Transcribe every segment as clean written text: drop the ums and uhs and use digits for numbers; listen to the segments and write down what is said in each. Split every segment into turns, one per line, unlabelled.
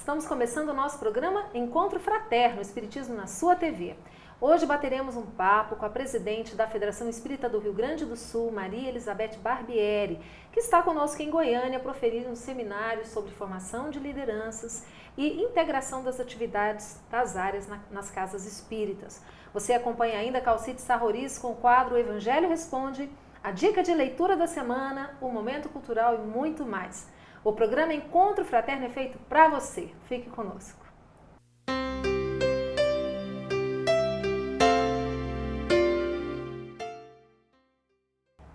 Estamos começando o nosso programa Encontro Fraterno, Espiritismo na sua TV. Hoje bateremos um papo com a presidente da Federação Espírita do Rio Grande do Sul, Maria Elizabeth Barbieri, que está conosco em Goiânia proferindo um seminário sobre formação de lideranças e integração das atividades das áreas nas casas espíritas. Você acompanha ainda Calcite Sarroris com o quadro O Evangelho Responde, a dica de leitura da semana, o momento cultural e muito mais. O programa Encontro Fraterno é feito para você. Fique conosco.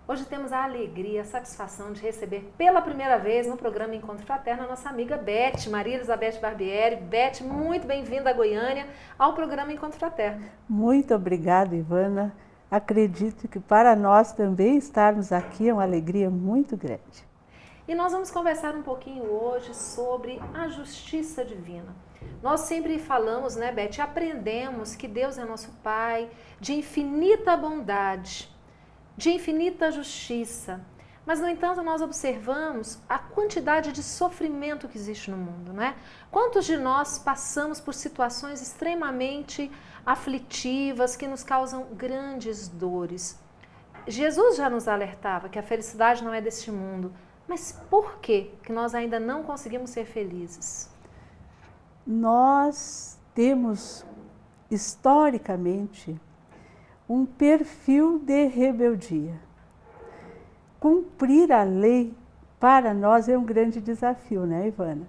Hoje temos a alegria, a satisfação de receber pela primeira vez no programa Encontro Fraterno a nossa amiga Beth, Maria Elizabeth Barbieri. Beth, muito bem-vinda a Goiânia ao programa Encontro Fraterno.
Muito obrigada, Ivana. Acredito que para nós também estarmos aqui é uma alegria muito grande.
E nós vamos conversar um pouquinho hoje sobre a justiça divina. Nós sempre falamos, né, Beth, aprendemos que Deus é nosso Pai, de infinita bondade, de infinita justiça. Mas, no entanto, nós observamos a quantidade de sofrimento que existe no mundo, né? Quantos de nós passamos por situações extremamente aflitivas que nos causam grandes dores? Jesus já nos alertava que a felicidade não é deste mundo. Mas por que nós ainda não conseguimos ser felizes?
Nós temos, historicamente, um perfil de rebeldia. Cumprir a lei, para nós, é um grande desafio, né, Ivana?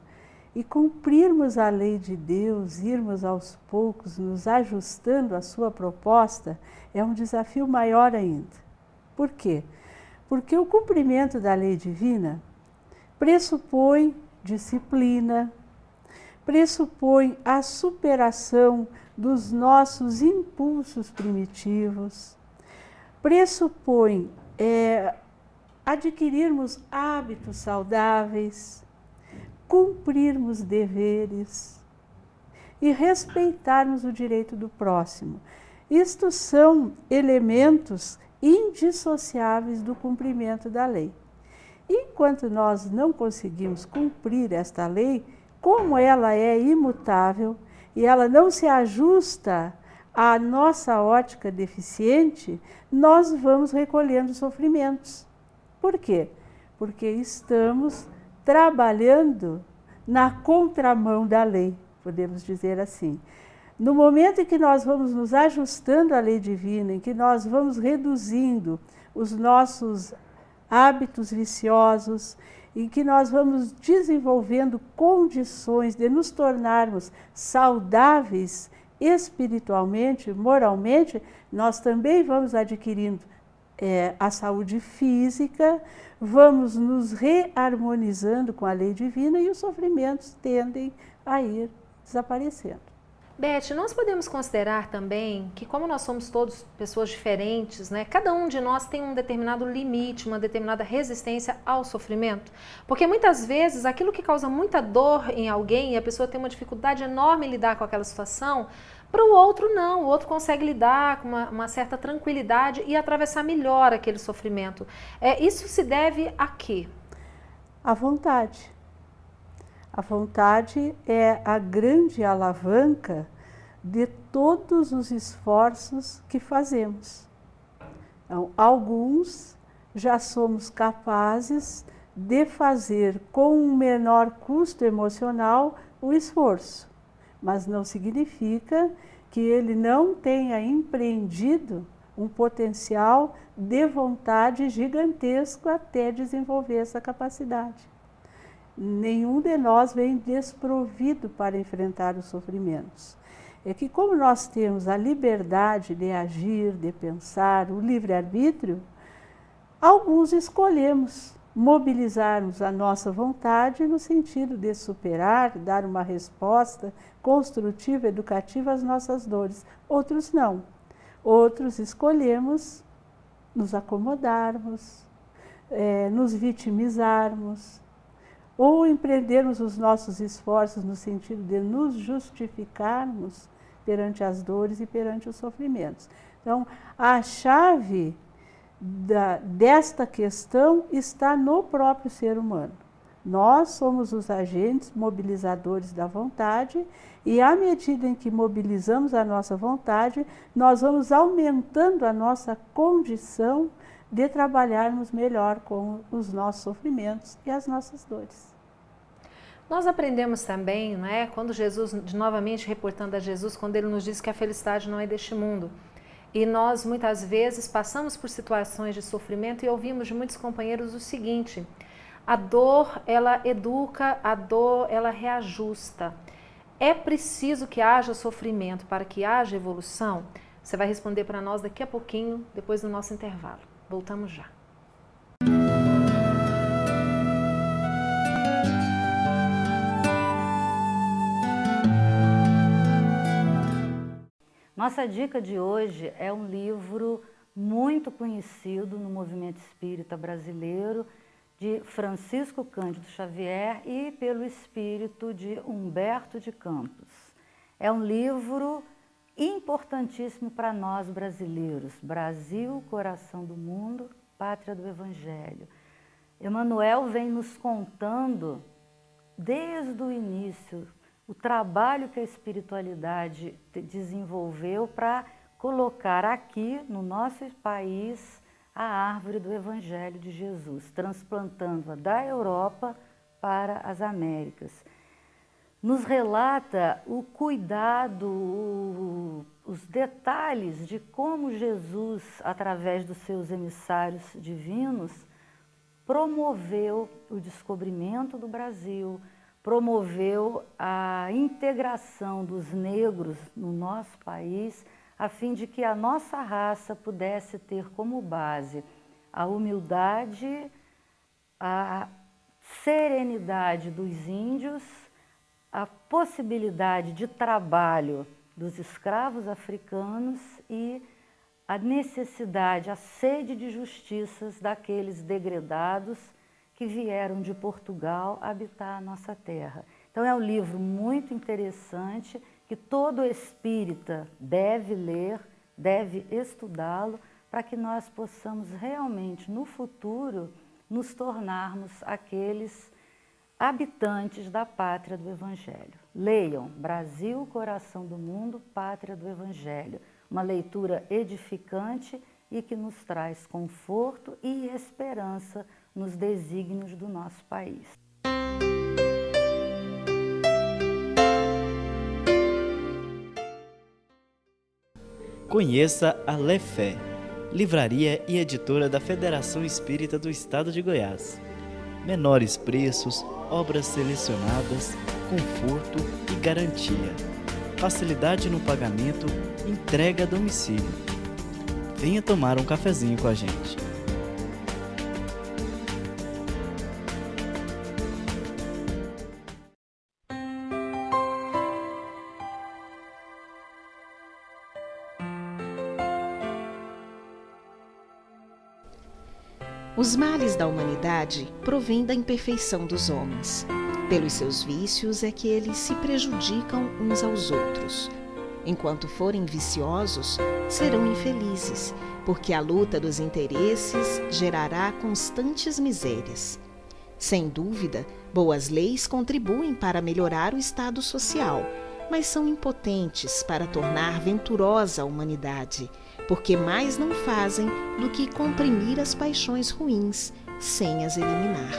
E cumprirmos a lei de Deus, irmos aos poucos, nos ajustando à sua proposta, é um desafio maior ainda. Por quê? Porque o cumprimento da lei divina pressupõe disciplina, pressupõe a superação dos nossos impulsos primitivos, pressupõe adquirirmos hábitos saudáveis, cumprirmos deveres e respeitarmos o direito do próximo. Isto são elementos indissociáveis do cumprimento da lei. Enquanto nós não conseguimos cumprir esta lei, como ela é imutável e ela não se ajusta à nossa ótica deficiente, nós vamos recolhendo sofrimentos. Por quê? Porque estamos trabalhando na contramão da lei, podemos dizer assim. No momento em que nós vamos nos ajustando à lei divina, em que nós vamos reduzindo os nossos hábitos viciosos, em que nós vamos desenvolvendo condições de nos tornarmos saudáveis espiritualmente, moralmente, nós também vamos adquirindo a saúde física, vamos nos reharmonizando com a lei divina e os sofrimentos tendem a ir desaparecendo.
Beth, nós podemos considerar também que, como nós somos todos pessoas diferentes, né, cada um de nós tem um determinado limite, uma determinada resistência ao sofrimento. Porque muitas vezes aquilo que causa muita dor em alguém e a pessoa tem uma dificuldade enorme em lidar com aquela situação, para o outro não, o outro consegue lidar com uma certa tranquilidade e atravessar melhor aquele sofrimento. Isso se deve a quê?
A vontade. A vontade é a grande alavanca de todos os esforços que fazemos. Então, alguns já somos capazes de fazer com um menor custo emocional o esforço, mas não significa que ele não tenha empreendido um potencial de vontade gigantesco até desenvolver essa capacidade. Nenhum de nós vem desprovido para enfrentar os sofrimentos. É que como nós temos a liberdade de agir, de pensar, o livre-arbítrio, alguns escolhemos mobilizarmos a nossa vontade no sentido de superar, dar uma resposta construtiva, educativa às nossas dores. Outros não. Outros escolhemos nos acomodarmos, nos vitimizarmos, ou empreendermos os nossos esforços no sentido de nos justificarmos perante as dores e perante os sofrimentos. Então, a chave desta questão está no próprio ser humano. Nós somos os agentes mobilizadores da vontade e à medida em que mobilizamos a nossa vontade, nós vamos aumentando a nossa condição de trabalharmos melhor com os nossos sofrimentos e as nossas dores.
Nós aprendemos também, né, quando Jesus, novamente reportando a Jesus, quando ele nos diz que a felicidade não é deste mundo. E nós muitas vezes passamos por situações de sofrimento e ouvimos de muitos companheiros o seguinte: a dor, ela educa, a dor, ela reajusta. É preciso que haja sofrimento para que haja evolução? Você vai responder para nós daqui a pouquinho, depois do nosso intervalo. Voltamos já.
Nossa dica de hoje é um livro muito conhecido no movimento espírita brasileiro, de Francisco Cândido Xavier e pelo espírito de Humberto de Campos. É um livro importantíssimo para nós brasileiros. Brasil, coração do mundo, pátria do Evangelho. Emmanuel vem nos contando, desde o início, o trabalho que a espiritualidade desenvolveu para colocar aqui, no nosso país, a árvore do Evangelho de Jesus, transplantando-a da Europa para as Américas. Nos relata o cuidado, os detalhes de como Jesus, através dos seus emissários divinos, promoveu o descobrimento do Brasil, promoveu a integração dos negros no nosso país, a fim de que a nossa raça pudesse ter como base a humildade, a serenidade dos índios, a possibilidade de trabalho dos escravos africanos e a necessidade, a sede de justiças daqueles degredados que vieram de Portugal habitar a nossa terra. Então é um livro muito interessante que todo espírita deve ler, deve estudá-lo, para que nós possamos realmente, no futuro, nos tornarmos aqueles habitantes da pátria do Evangelho. Leiam Brasil, coração do mundo, pátria do Evangelho. Uma leitura edificante e que nos traz conforto e esperança nos desígnios do nosso país.
Conheça a Lefé, livraria e editora da Federação Espírita do Estado de Goiás. Menores preços, obras selecionadas, conforto e garantia. Facilidade no pagamento, entrega a domicílio. Venha tomar um cafezinho com a gente.
Os males da humanidade provêm da imperfeição dos homens. Pelos seus vícios é que eles se prejudicam uns aos outros. Enquanto forem viciosos, serão infelizes, porque a luta dos interesses gerará constantes misérias. Sem dúvida, boas leis contribuem para melhorar o estado social, mas são impotentes para tornar venturosa a humanidade, porque mais não fazem do que comprimir as paixões ruins, sem as eliminar.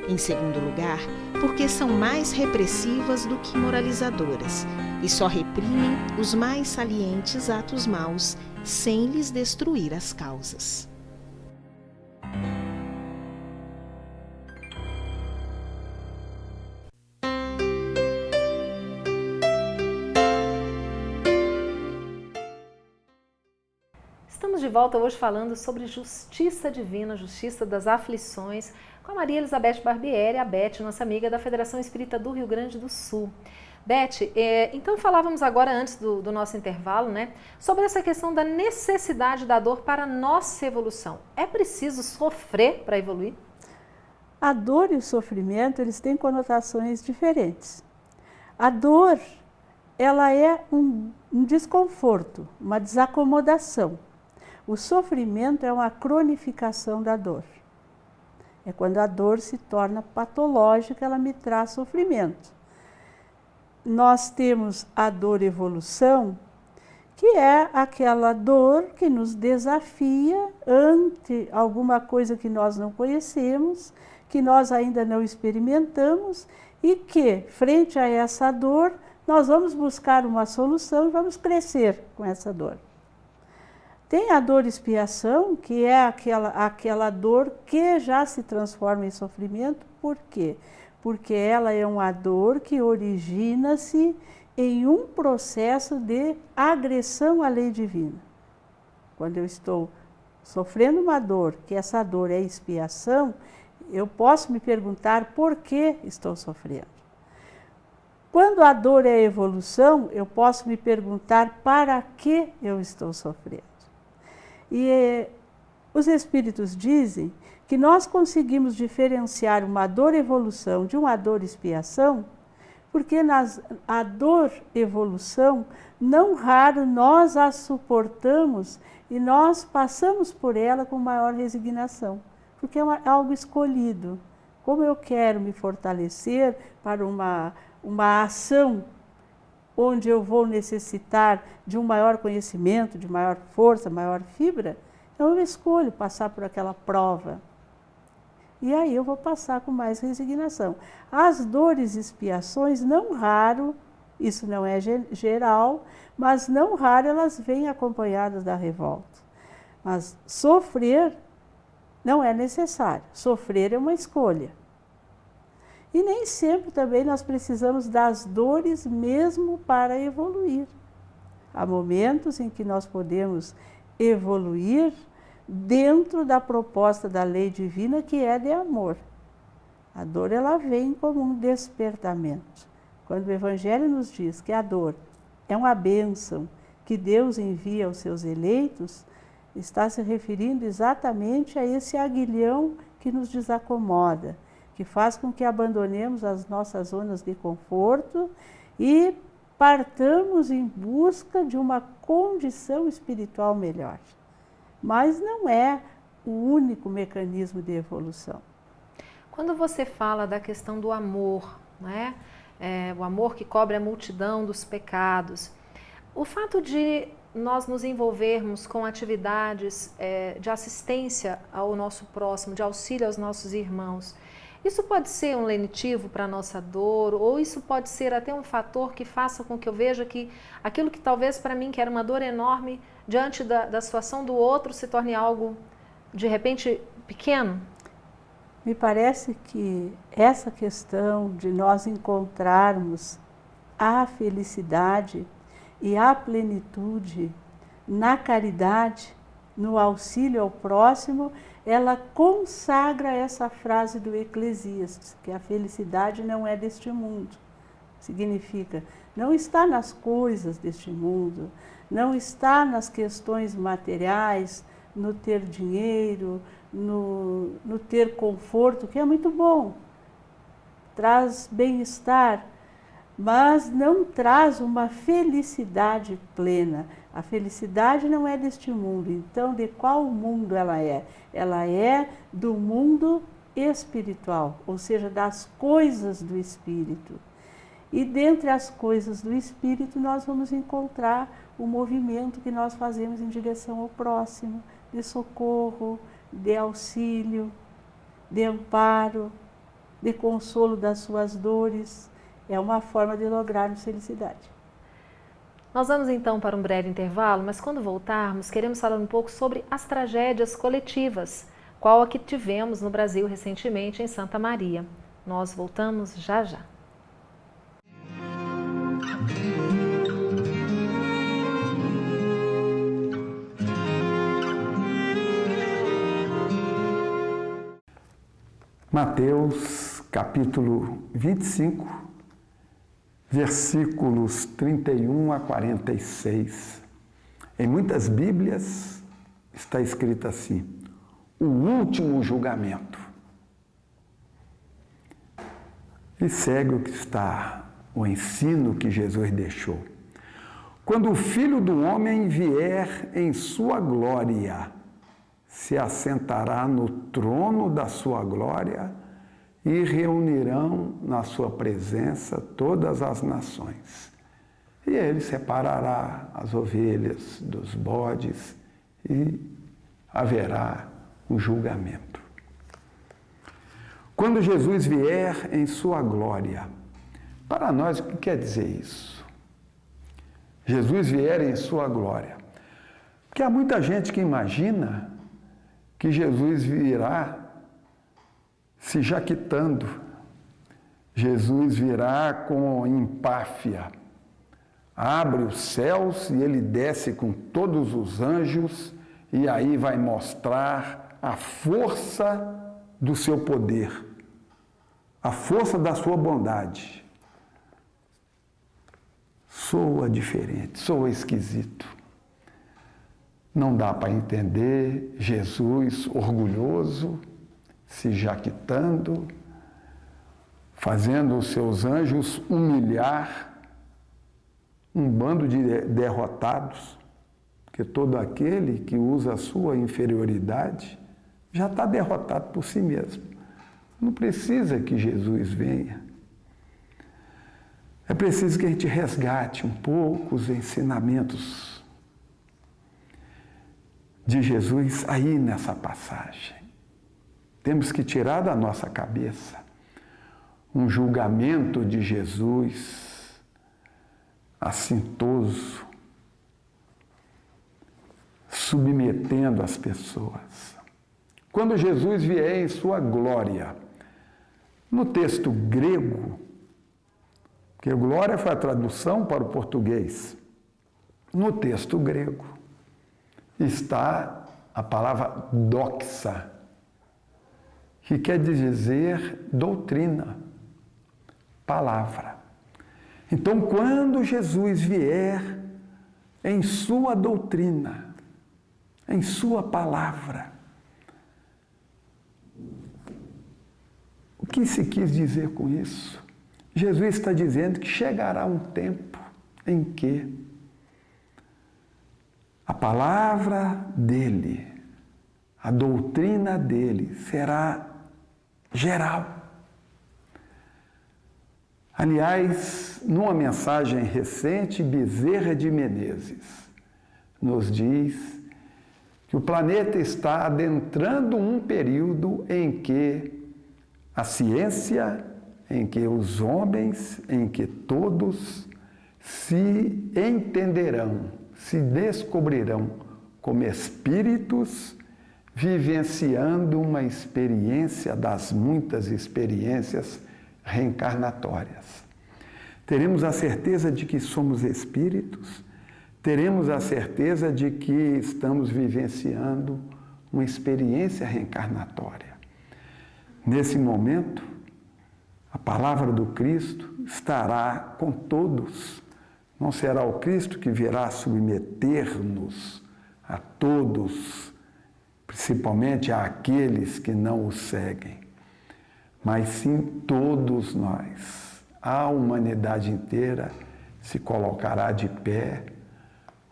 Em segundo lugar, porque são mais repressivas do que moralizadoras, e só reprimem os mais salientes atos maus, sem lhes destruir as causas.
Estamos de volta hoje falando sobre justiça divina, justiça das aflições, com a Maria Elizabeth Barbieri, a Beth, nossa amiga da Federação Espírita do Rio Grande do Sul. Beth, então falávamos agora, antes do nosso intervalo, né, sobre essa questão da necessidade da dor para a nossa evolução. É preciso sofrer para evoluir?
A dor e o sofrimento, eles têm conotações diferentes. A dor, ela é um desconforto, uma desacomodação. O sofrimento é uma cronificação da dor. É quando a dor se torna patológica, ela me traz sofrimento. Nós temos a dor evolução, que é aquela dor que nos desafia ante alguma coisa que nós não conhecemos, que nós ainda não experimentamos e que, frente a essa dor, nós vamos buscar uma solução e vamos crescer com essa dor. Tem a dor expiação, que é aquela dor que já se transforma em sofrimento. Por quê? Porque ela é uma dor que origina-se em um processo de agressão à lei divina. Quando eu estou sofrendo uma dor, que essa dor é expiação, eu posso me perguntar por que estou sofrendo. Quando a dor é evolução, eu posso me perguntar para que eu estou sofrendo. E os espíritos dizem que nós conseguimos diferenciar uma dor evolução de uma dor expiação, porque a dor evolução, não raro nós a suportamos e nós passamos por ela com maior resignação, porque é algo escolhido. Como eu quero me fortalecer para uma ação onde eu vou necessitar de um maior conhecimento, de maior força, maior fibra, então eu escolho passar por aquela prova. E aí eu vou passar com mais resignação. As dores e expiações, não raro, isso não é geral, mas não raro elas vêm acompanhadas da revolta. Mas sofrer não é necessário, sofrer é uma escolha. E nem sempre também nós precisamos das dores mesmo para evoluir. Há momentos em que nós podemos evoluir dentro da proposta da lei divina, que é de amor. A dor ela vem como um despertamento. Quando o Evangelho nos diz que a dor é uma bênção que Deus envia aos seus eleitos, está se referindo exatamente a esse aguilhão que nos desacomoda, que faz com que abandonemos as nossas zonas de conforto e partamos em busca de uma condição espiritual melhor. Mas não é o único mecanismo de evolução.
Quando você fala da questão do amor, né? O amor que cobre a multidão dos pecados, o fato de nós nos envolvermos com atividades de assistência ao nosso próximo, de auxílio aos nossos irmãos, isso pode ser um lenitivo para a nossa dor, ou isso pode ser até um fator que faça com que eu veja que aquilo que talvez para mim que era uma dor enorme, diante da situação do outro, se torne algo, de repente, pequeno?
Me parece que essa questão de nós encontrarmos a felicidade e a plenitude na caridade, no auxílio ao próximo, ela consagra essa frase do Eclesiastes, que a felicidade não é deste mundo. Significa, não está nas coisas deste mundo, não está nas questões materiais, no ter dinheiro, no ter conforto, que é muito bom, traz bem-estar, mas não traz uma felicidade plena. A felicidade não é deste mundo. Então, de qual mundo ela é? Ela é do mundo espiritual, ou seja, das coisas do Espírito. E dentre as coisas do Espírito, nós vamos encontrar o movimento que nós fazemos em direção ao próximo, de socorro, de auxílio, de amparo, de consolo das suas dores. É uma forma de lograrmos felicidade.
Nós vamos então para um breve intervalo, mas quando voltarmos, queremos falar um pouco sobre as tragédias coletivas, qual a que tivemos no Brasil recentemente em Santa Maria. Nós voltamos já já.
Mateus, capítulo 25, versículos 31 a 46. Em muitas Bíblias está escrito assim: o último julgamento. E segue o que está, o ensino que Jesus deixou. Quando o Filho do Homem vier em sua glória, se assentará no trono da sua glória e reunirão na sua presença todas as nações. E ele separará as ovelhas dos bodes e haverá um julgamento. Quando Jesus vier em sua glória, para nós o que quer dizer isso? Jesus vier em sua glória. Porque há muita gente que imagina que Jesus virá se jaquitando. Jesus virá com empáfia. Abre os céus e ele desce com todos os anjos e aí vai mostrar a força do seu poder, a força da sua bondade. Soa diferente, soa esquisito. Não dá para entender Jesus orgulhoso, se jaquitando, fazendo os seus anjos humilhar um bando de derrotados, porque todo aquele que usa a sua inferioridade já está derrotado por si mesmo. Não precisa que Jesus venha. É preciso que a gente resgate um pouco os ensinamentos de Jesus aí nessa passagem. Temos que tirar da nossa cabeça um julgamento de Jesus assintoso, submetendo as pessoas. Quando Jesus vier em sua glória, no texto grego, porque glória foi a tradução para o português, no texto grego está a palavra doxa, que quer dizer doutrina, palavra. Então, quando Jesus vier em sua doutrina, em sua palavra, o que se quis dizer com isso? Jesus está dizendo que chegará um tempo em que a palavra dele, a doutrina dele será geral. Aliás, numa mensagem recente, Bezerra de Menezes nos diz que o planeta está adentrando um período em que a ciência, em que os homens, em que todos se entenderão, se descobrirão como espíritos vivenciando uma experiência das muitas experiências reencarnatórias. Teremos a certeza de que somos espíritos, teremos a certeza de que estamos vivenciando uma experiência reencarnatória. Nesse momento, a palavra do Cristo estará com todos. Não será o Cristo que virá submeter-nos a todos, principalmente àqueles que não o seguem, mas sim todos nós. A humanidade inteira se colocará de pé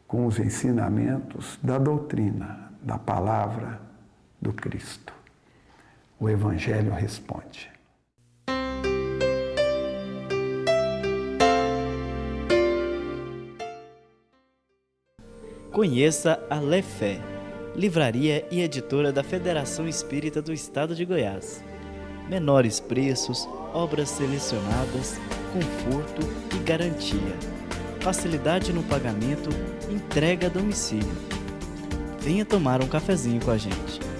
com os ensinamentos da doutrina, da palavra do Cristo. O Evangelho responde.
Conheça a Lefé, livraria e editora da Federação Espírita do Estado de Goiás. Menores preços, obras selecionadas, conforto e garantia. Facilidade no pagamento, entrega a domicílio. Venha tomar um cafezinho com a gente.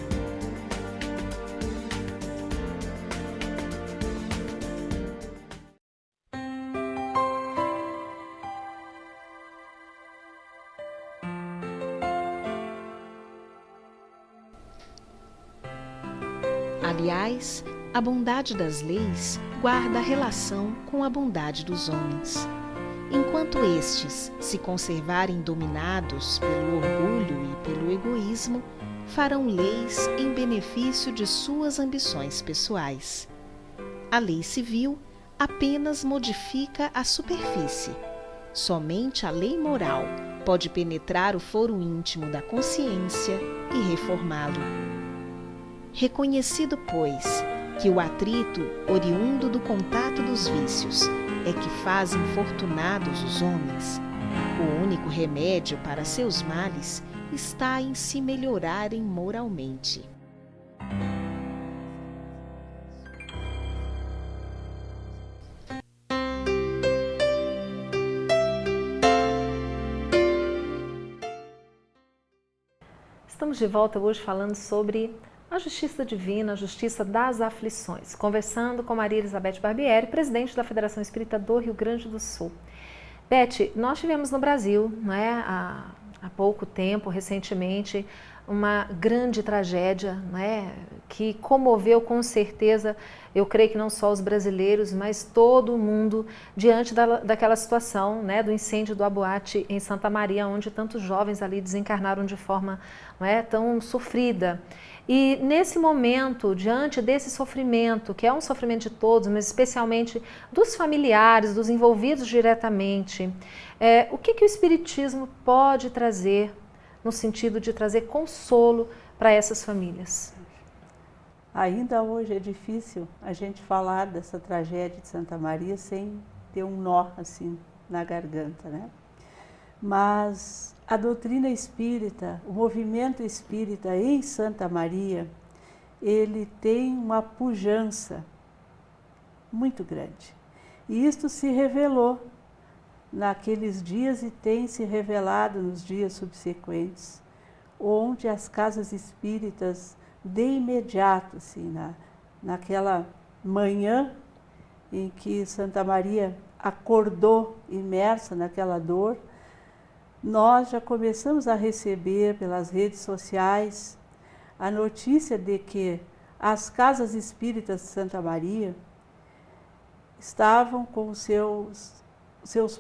Aliás, a bondade das leis guarda relação com a bondade dos homens. Enquanto estes se conservarem dominados pelo orgulho e pelo egoísmo, farão leis em benefício de suas ambições pessoais. A lei civil apenas modifica a superfície. Somente a lei moral, pode penetrar o foro íntimo da consciência e reformá-lo. Reconhecido, pois, que o atrito oriundo do contato dos vícios é que faz infortunados os homens, o único remédio para seus males está em se melhorarem moralmente.
Estamos de volta hoje falando sobre a justiça divina, a justiça das aflições, conversando com Maria Elizabeth Barbieri, presidente da Federação Espírita do Rio Grande do Sul. Beth, nós tivemos no Brasil, né, há pouco tempo, recentemente, uma grande tragédia, né, que comoveu com certeza, eu creio que não só os brasileiros, mas todo mundo, diante daquela situação, né, do incêndio do Aboate em Santa Maria, onde tantos jovens ali desencarnaram de forma, não é, tão sofrida. E nesse momento, diante desse sofrimento, que é um sofrimento de todos, mas especialmente dos familiares, dos envolvidos diretamente, o que o Espiritismo pode trazer no sentido de trazer consolo para essas famílias?
Ainda hoje é difícil a gente falar dessa tragédia de Santa Maria sem ter um nó assim na garganta, né? Mas a doutrina espírita, o movimento espírita em Santa Maria, ele tem uma pujança muito grande. E isto se revelou naqueles dias e tem se revelado nos dias subsequentes, onde as casas espíritas, de imediato, assim, naquela manhã em que Santa Maria acordou imersa naquela dor, nós já começamos a receber pelas redes sociais a notícia de que as casas espíritas de Santa Maria estavam com seus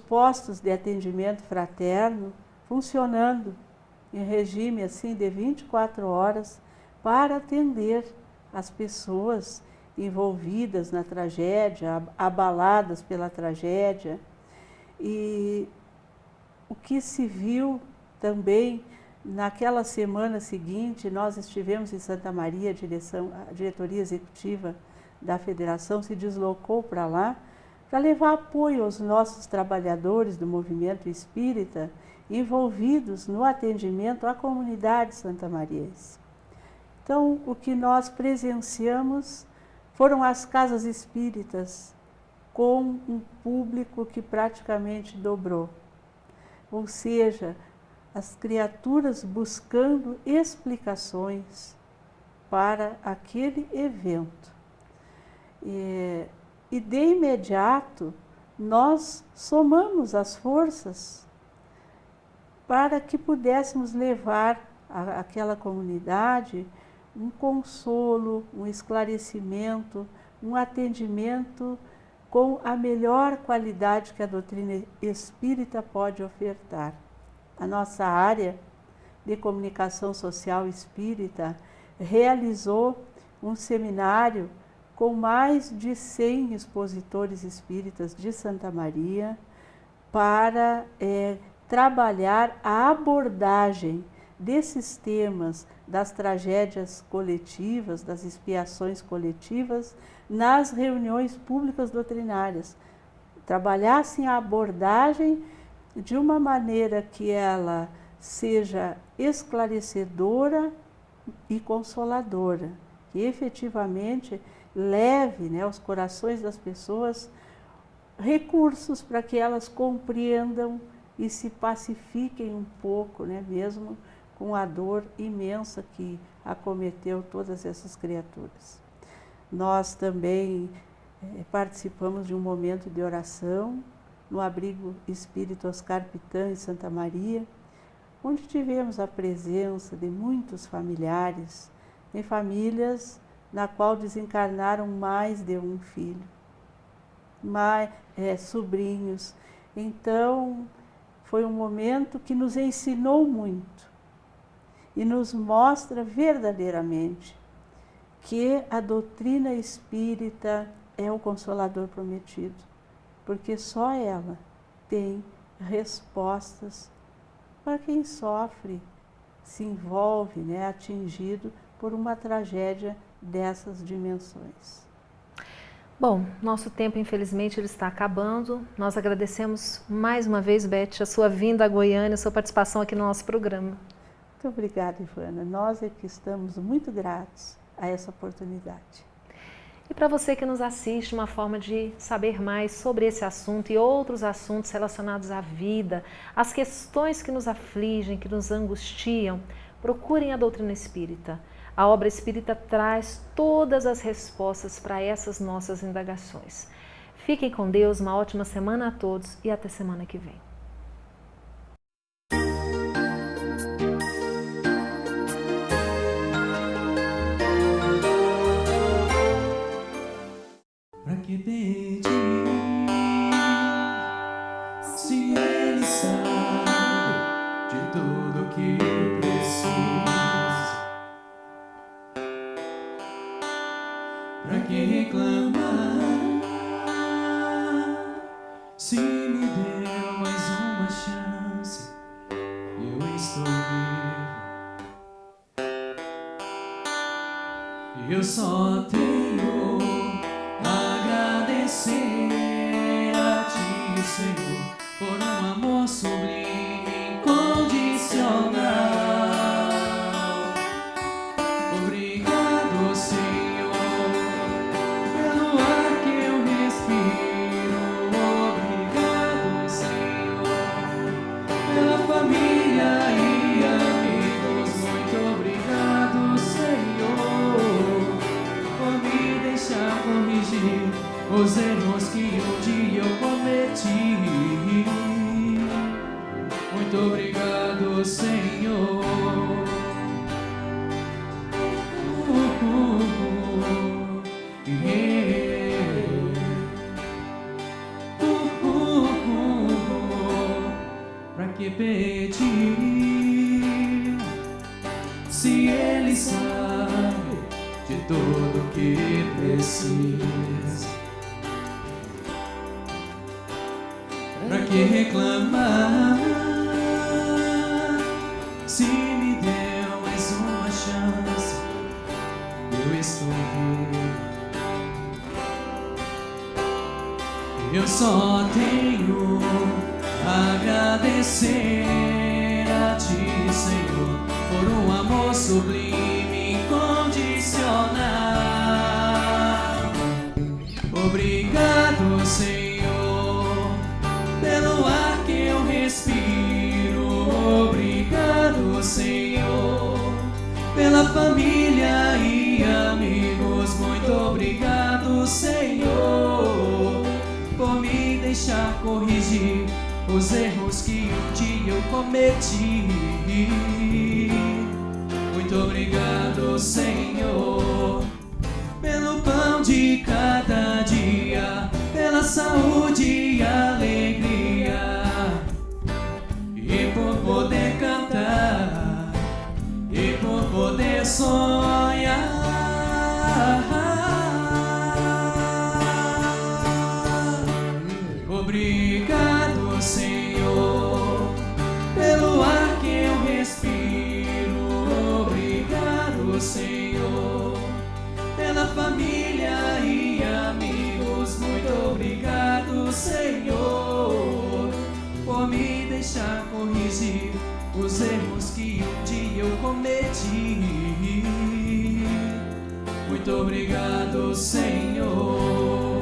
postos de atendimento fraterno funcionando em regime assim de 24 horas para atender as pessoas envolvidas na tragédia, abaladas pela tragédia. E o que se viu também naquela semana seguinte, nós estivemos em Santa Maria, a diretoria executiva da Federação se deslocou para lá para levar apoio aos nossos trabalhadores do movimento espírita envolvidos no atendimento à comunidade santamariense. Então, o que nós presenciamos foram as casas espíritas com um público que praticamente dobrou. Ou seja, as criaturas buscando explicações para aquele evento. E de imediato, nós somamos as forças para que pudéssemos levar àquela comunidade um consolo, um esclarecimento, um atendimento com a melhor qualidade que a doutrina espírita pode ofertar. A nossa área de comunicação social espírita realizou um seminário com mais de 100 expositores espíritas de Santa Maria para trabalhar a abordagem desses temas das tragédias coletivas, das expiações coletivas, nas reuniões públicas doutrinárias. Trabalhassem a abordagem de uma maneira que ela seja esclarecedora e consoladora, que efetivamente leve, aos corações das pessoas recursos para que elas compreendam e se pacifiquem um pouco, mesmo com a dor imensa que acometeu todas essas criaturas. Nós também participamos de um momento de oração no abrigo espírita Oscar Pitã, em Santa Maria, onde tivemos a presença de muitos familiares, em famílias na qual desencarnaram mais de um filho, sobrinhos. Então, foi um momento que nos ensinou muito e nos mostra verdadeiramente que a doutrina espírita é o Consolador prometido, porque só ela tem respostas para quem sofre, se envolve, né, atingido por uma tragédia dessas dimensões.
Bom, nosso tempo, infelizmente, ele está acabando. Nós agradecemos mais uma vez, Beth, a sua vinda a Goiânia, a sua participação aqui no nosso programa.
Muito obrigada, Ivana. Nós é que estamos muito gratos a essa oportunidade.
E para você que nos assiste, uma forma de saber mais sobre esse assunto e outros assuntos relacionados à vida, as questões que nos afligem, que nos angustiam, procurem a doutrina espírita. A obra espírita traz todas as respostas para essas nossas indagações. Fiquem com Deus, uma ótima semana a todos e até semana que vem.
Pra que pedir se Ele sabe de tudo que preciso? Pra que reclamar se me deu mais uma chance? Eu estou vivo. Eu só tenho agradecer a Ti, Senhor, por um amor sublime, incondicional. Obrigado, Senhor, pelo ar que eu respiro. Obrigado, Senhor, pela família e amigos. Muito obrigado, Senhor, por me deixar corrigir os erros que um dia eu cometi. Muito obrigado, Senhor. Pra que pedir se Ele sabe de tudo que precisa? Pra que reclamar se me deu mais uma chance? Eu estou vivo. Eu só tenho a agradecer a Ti, Senhor, por um amor sublime, incondicional. Obrigado, Senhor, pelo ar que eu respiro. Obrigado, Senhor, pela família e amigos. Muito obrigado, Senhor, por me deixar corrigir os erros que um dia eu cometi. Muito obrigado, Senhor, pelo pão de cada dia, pela saúde e alegria, e por poder cantar, e por poder sonhar. Obrigado, Senhor, pelo ar que eu respiro. Obrigado, Senhor, pela família e amigos. Muito obrigado, Senhor, por me deixar corrigir os erros que um dia eu cometi. Muito obrigado, Senhor.